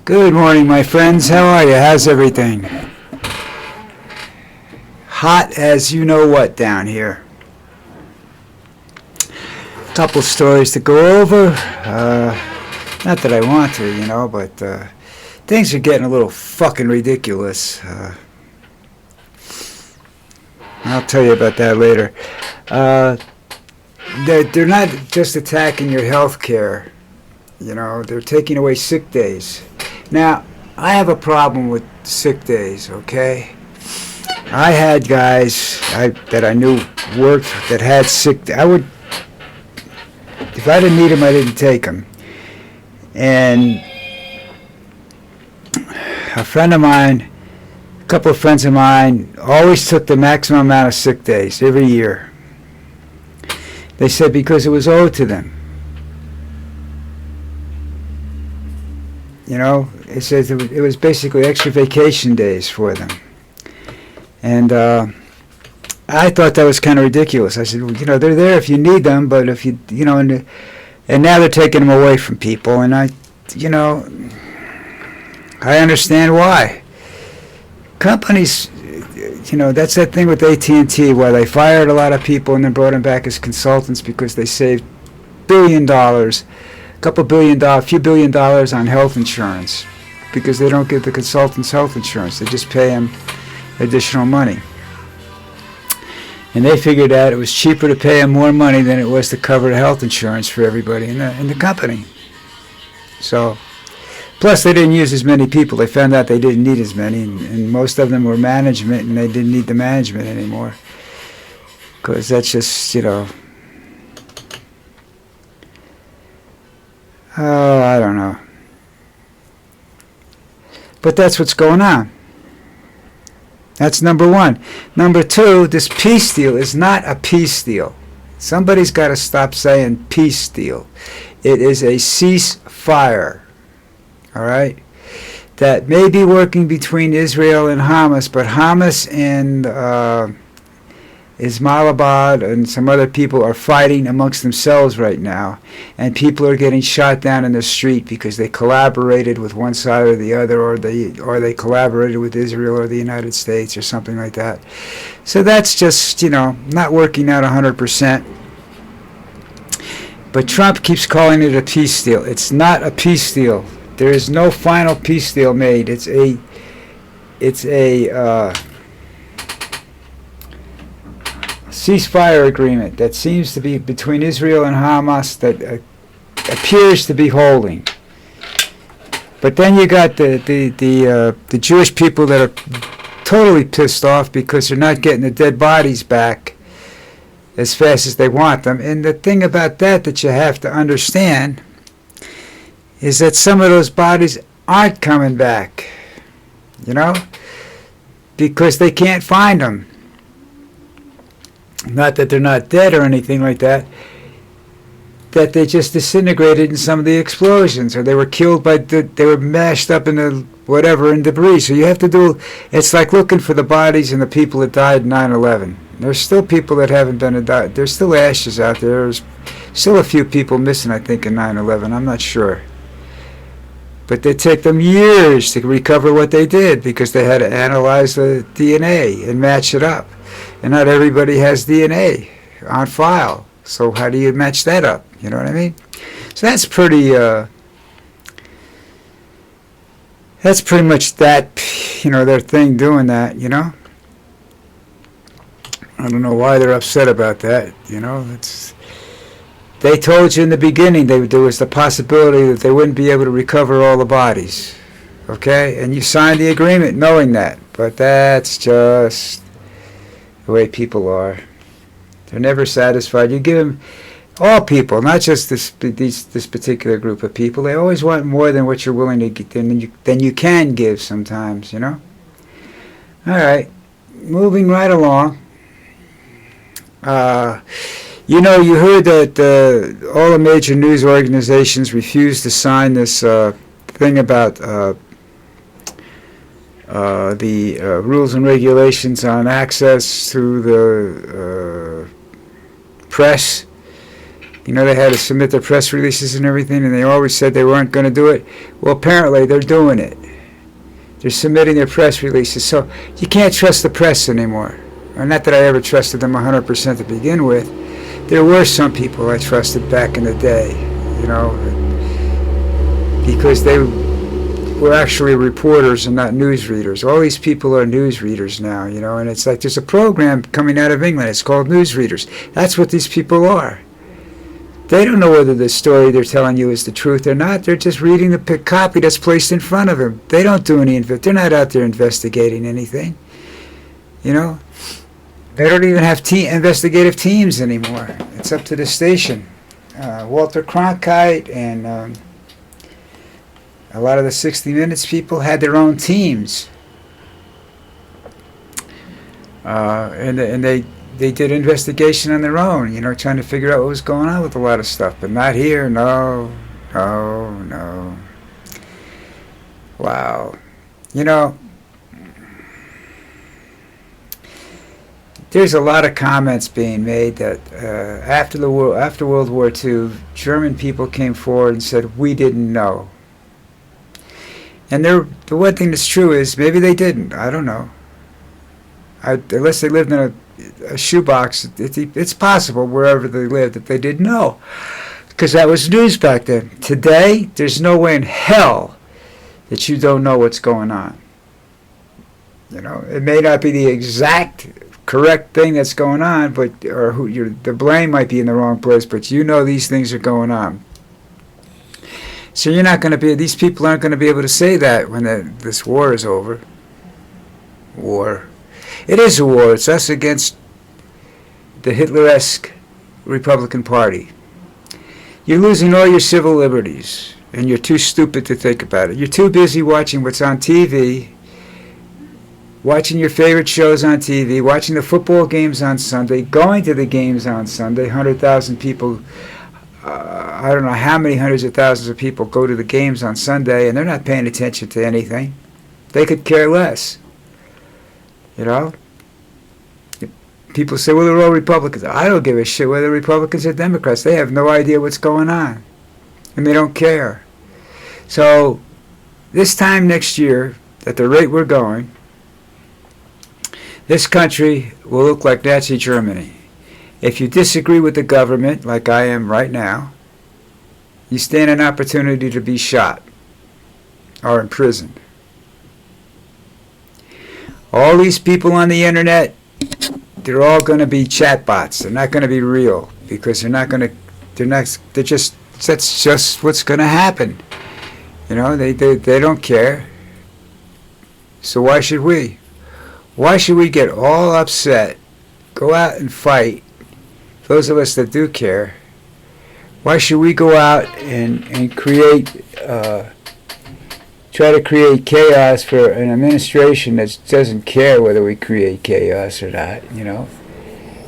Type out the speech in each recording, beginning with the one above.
Good morning, my friends. How are you? How's everything? Hot as you know what down here. A couple stories to go over. Not that I want to, but things are getting a little fucking ridiculous. I'll tell you about that later. They're not just attacking your health care. They're taking away sick days. Now, I have a problem with sick days, okay? I had guys that I knew worked that had sick days. If I didn't need them, I didn't take them. And a couple of friends of mine, always took the maximum amount of sick days every year. They said because it was owed to them. It says it was basically extra vacation days for them. And I thought that was kind of ridiculous. I said, well, they're there if you need them, but if you, and now they're taking them away from people. And I understand why. Companies, that's that thing with AT&T where they fired a lot of people and then brought them back as consultants because they saved $1 billion. A few billion dollars on health insurance because they don't give the consultants health insurance. They just pay them additional money. And they figured out it was cheaper to pay them more money than it was to cover the health insurance for everybody in the company. So, plus they didn't use as many people. They found out they didn't need as many, and most of them were management, and they didn't need the management anymore. Because that's just, I don't know. But that's what's going on. That's number one. Number two, this peace deal is not a peace deal. Somebody's got to stop saying peace deal. It is a ceasefire. All right? That may be working between Israel and Hamas, but Hamas and Islamabad and some other people are fighting amongst themselves right now, and people are getting shot down in the street because they collaborated with one side or the other, or they collaborated with Israel or the United States or something like that. So that's just not working out 100%. But Trump keeps calling it a peace deal. It's not a peace deal. There is no final peace deal made. It's a ceasefire agreement that seems to be between Israel and Hamas that appears to be holding. But then you got the Jewish people that are totally pissed off because they're not getting the dead bodies back as fast as they want them. And the thing about that you have to understand is that some of those bodies aren't coming back, because they can't find them. Not that they're not dead or anything like that, that they just disintegrated in some of the explosions, or they were killed they were mashed up in the whatever in debris. So you have to it's like looking for the bodies and the people that died in 9/11. There's still people that haven't died. There's still ashes out there. There's still a few people missing, I think, in 9/11. I'm not sure. But they take them years to recover what they did because they had to analyze the DNA and match it up. And not everybody has DNA on file. So how do you match that up? You know what I mean? So that's pretty much that, their thing doing that, I don't know why they're upset about that, they told you in the beginning there was the possibility that they wouldn't be able to recover all the bodies. Okay? And you signed the agreement knowing that. But that's just the way people are. They're never satisfied. You give them, all people, not just this particular group of people, they always want more than what you're willing to get, than you can give sometimes, All right, moving right along. You heard that all the major news organizations refused to sign this thing about the rules and regulations on access to the press You know, they had to submit their press releases and everything, and they always said they weren't going to do it. Well, apparently they're doing it. They're submitting their press releases. So you can't trust the press anymore. Or not that I ever trusted them 100% to begin with. There were some people I trusted back in the day, you know, because they were actually reporters and not newsreaders. All these people are newsreaders now, you know, and it's like there's a program coming out of England. It's called newsreaders. That's what these people are. They don't know whether the story they're telling you is the truth or not. They're just reading the copy that's placed in front of them. They don't do any, they're not out there investigating anything, you know. They don't even have investigative teams anymore. It's up to the station. Walter Cronkite and a lot of the 60 Minutes people had their own teams. And they did investigation on their own, you know, trying to figure out what was going on with a lot of stuff. But not here, no. Wow. You know, there's a lot of comments being made that after World War II, German people came forward and said, we didn't know. And the one thing that's true is maybe they didn't. I don't know. Unless they lived in a shoebox, it's possible wherever they lived that they didn't know. Because that was news back then. Today, there's no way in hell that you don't know what's going on. You know, it may not be the exact correct thing that's going on, but the blame might be in the wrong place, but you know these things are going on. So you're not going to be, these people aren't going to be able to say that when this war is over. War. It is a war. It's us against the Hitler-esque Republican Party. You're losing all your civil liberties, and you're too stupid to think about it. You're too busy watching what's on TV, watching your favorite shows on TV, watching the football games on Sunday, going to the games on Sunday. 100,000 people, I don't know how many hundreds of thousands of people go to the games on Sunday, and they're not paying attention to anything. They could care less. You know? People say, well, they're all Republicans. I don't give a shit whether Republicans or Democrats. They have no idea what's going on. And they don't care. So, this time next year, at the rate we're going, this country will look like Nazi Germany. If you disagree with the government, like I am right now, you stand an opportunity to be shot or imprisoned. All these people on the internet, they're all going to be chatbots. They're not going to be real because they're just, that's just what's going to happen. You know, they don't care. So why should we? Why should we get all upset, go out and fight, those of us that do care? Why should we go out and create, try to create chaos for an administration that doesn't care whether we create chaos or not, you know?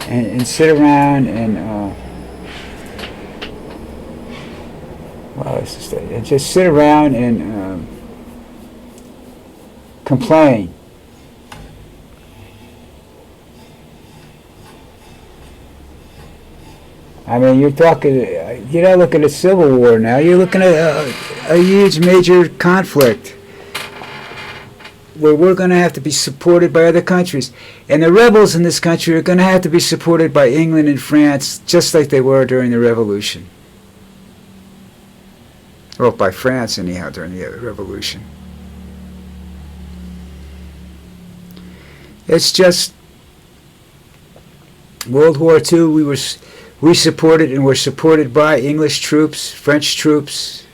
And sit around and, and just sit around and complain. I mean, you're not looking at civil war now. You're looking at a huge major conflict where we're going to have to be supported by other countries. And the rebels in this country are going to have to be supported by England and France, just like they were during the Revolution. Well, by France, anyhow, during the Revolution. It's just World War II, we supported and were supported by English troops, French troops.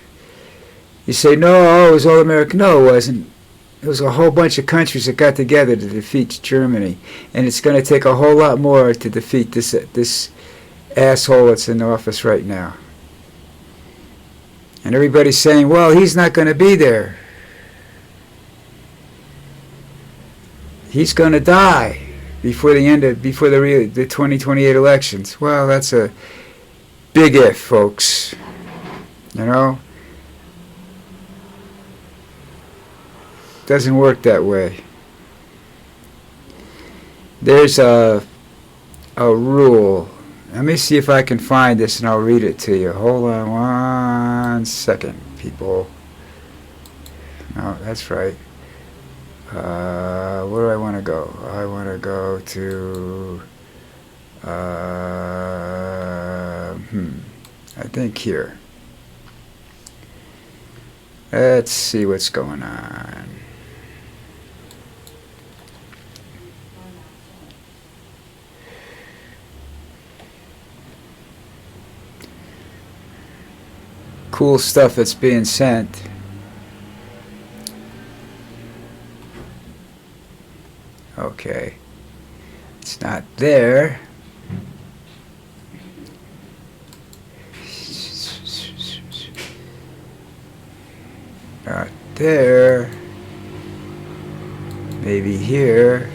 You say, no, it was all American. No, it wasn't. It was a whole bunch of countries that got together to defeat Germany. And it's going to take a whole lot more to defeat this asshole that's in office right now. And everybody's saying, well, he's not going to be there. He's going to die before the 2028 elections. Well, that's a big if, folks. You know? Doesn't work that way. There's a rule Let me see if I can find this and I'll read it to you. Hold on 1 second, people. No, that's right. Where do I want to go? I want to go to, I think here. Let's see what's going on. Cool stuff that's being sent. Okay. It's not there. Not there. Maybe here.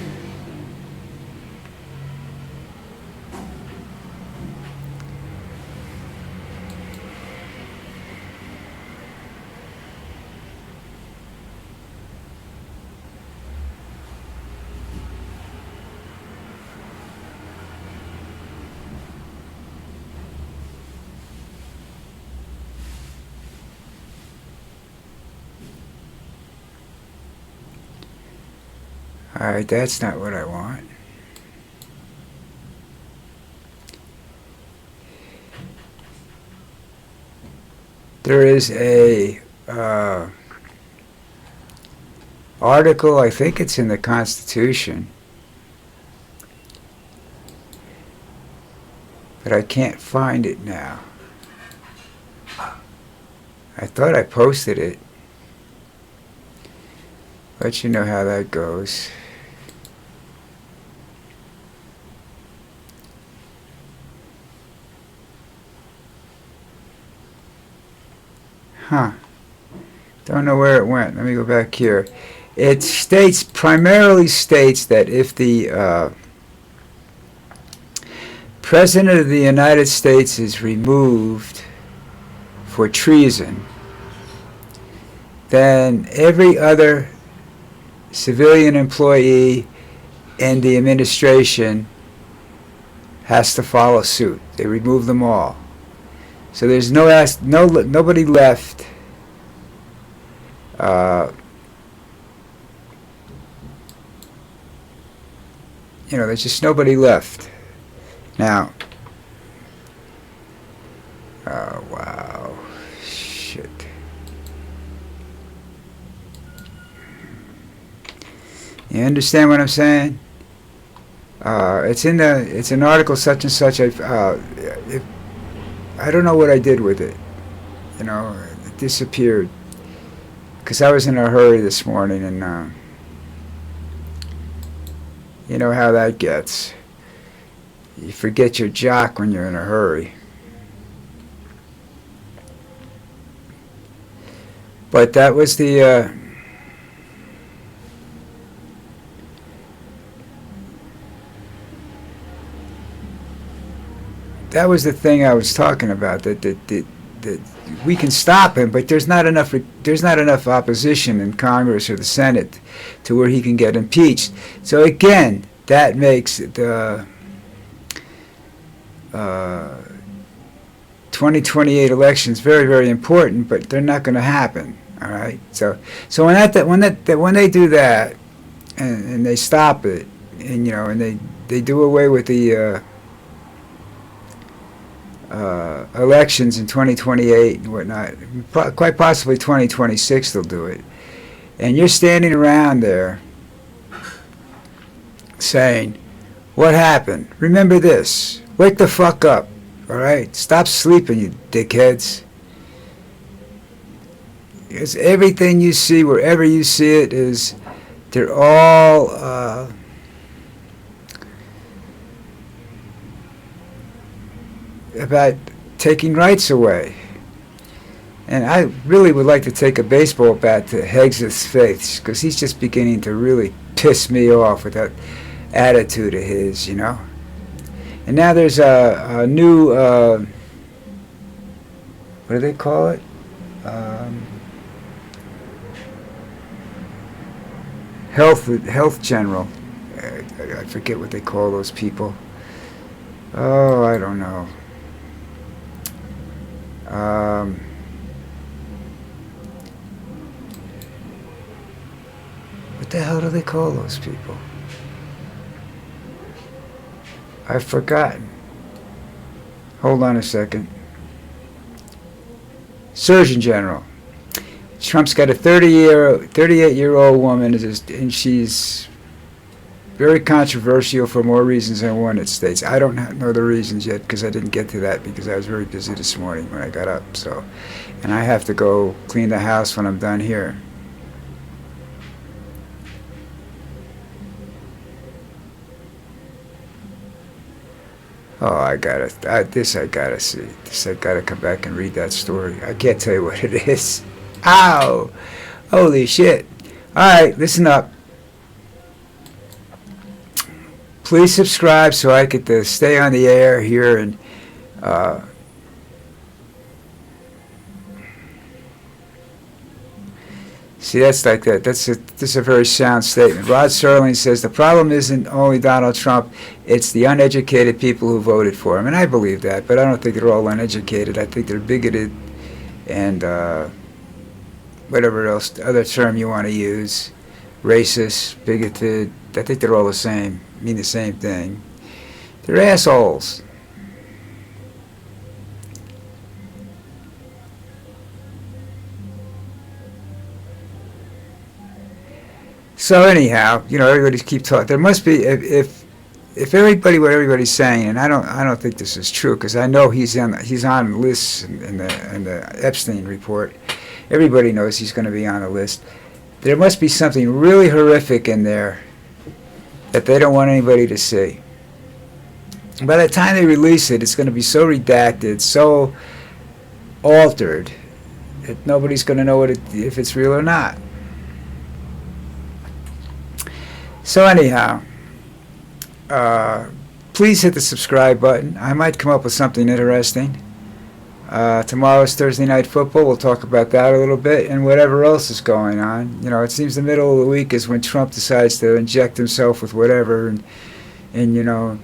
Alright, that's not what I want. There is a article, I think it's in the Constitution, but I can't find it now. I thought I posted it. Let you know how that goes. Huh. Don't know where it went. Let me go back here. It states, primarily states that if the President of the United States is removed for treason, then every other civilian employee in the administration has to follow suit. They remove them all. So there's nobody left there's just nobody left. Now, oh wow, shit. You understand what I'm saying? It's an article such and such. I don't know what I did with it. It disappeared because I was in a hurry this morning, and you know how that gets. You forget your jock when you're in a hurry. But that was the thing I was talking about. That we can stop him, but there's not enough opposition in Congress or the Senate to where he can get impeached. So again, that makes the 2028 elections very, very important, but they're not going to happen. All right. So when they do that, and they stop it, and they do away with the elections in 2028 and whatnot, quite possibly 2026 they'll do it, and you're standing around there saying, what happened? Remember this. Wake the fuck up, all right? Stop sleeping, you dickheads. Because everything you see, wherever you see it, they're all about taking rights away. And I really would like to take a baseball bat to Heggs' face, because he's just beginning to really piss me off with that attitude of his, And now there's a new, what do they call it? Health general. I forget what they call those people. Oh, I don't know. Um, what the hell do they call those people? I've forgotten. Hold on a second. Surgeon General. Trump's got a 38-year-old woman, and she's very controversial for more reasons than one, it states. I don't know the reasons yet because I didn't get to that because I was very busy this morning when I got up. So, and I have to go clean the house when I'm done here. Oh, I gotta see. This I gotta come back and read that story. I can't tell you what it is. Ow! Holy shit! All right, listen up. Please subscribe so I could stay on the air here and see, that's like that. This is a very sound statement. Rod Serling says the problem isn't only Donald Trump, it's the uneducated people who voted for him. And I believe that, but I don't think they're all uneducated. I think they're bigoted and whatever else, other term you want to use, racist, bigoted. I think they're all the same, mean the same thing. They're assholes. So anyhow, everybody's keep talking. There must be if everybody what everybody's saying, and I don't think this is true because I know he's on lists in the Epstein report. Everybody knows he's going to be on a list. There must be something really horrific in there that they don't want anybody to see. By the time they release it, it's going to be so redacted, so altered that nobody's going to know if it's real or not. So anyhow, please hit the subscribe button. I might come up with something interesting. Tomorrow's Thursday Night Football. We'll talk about that a little bit and whatever else is going on. It seems the middle of the week is when Trump decides to inject himself with whatever, and you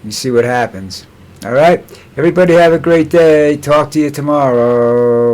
see what happens. All right? Everybody have a great day. Talk to you tomorrow.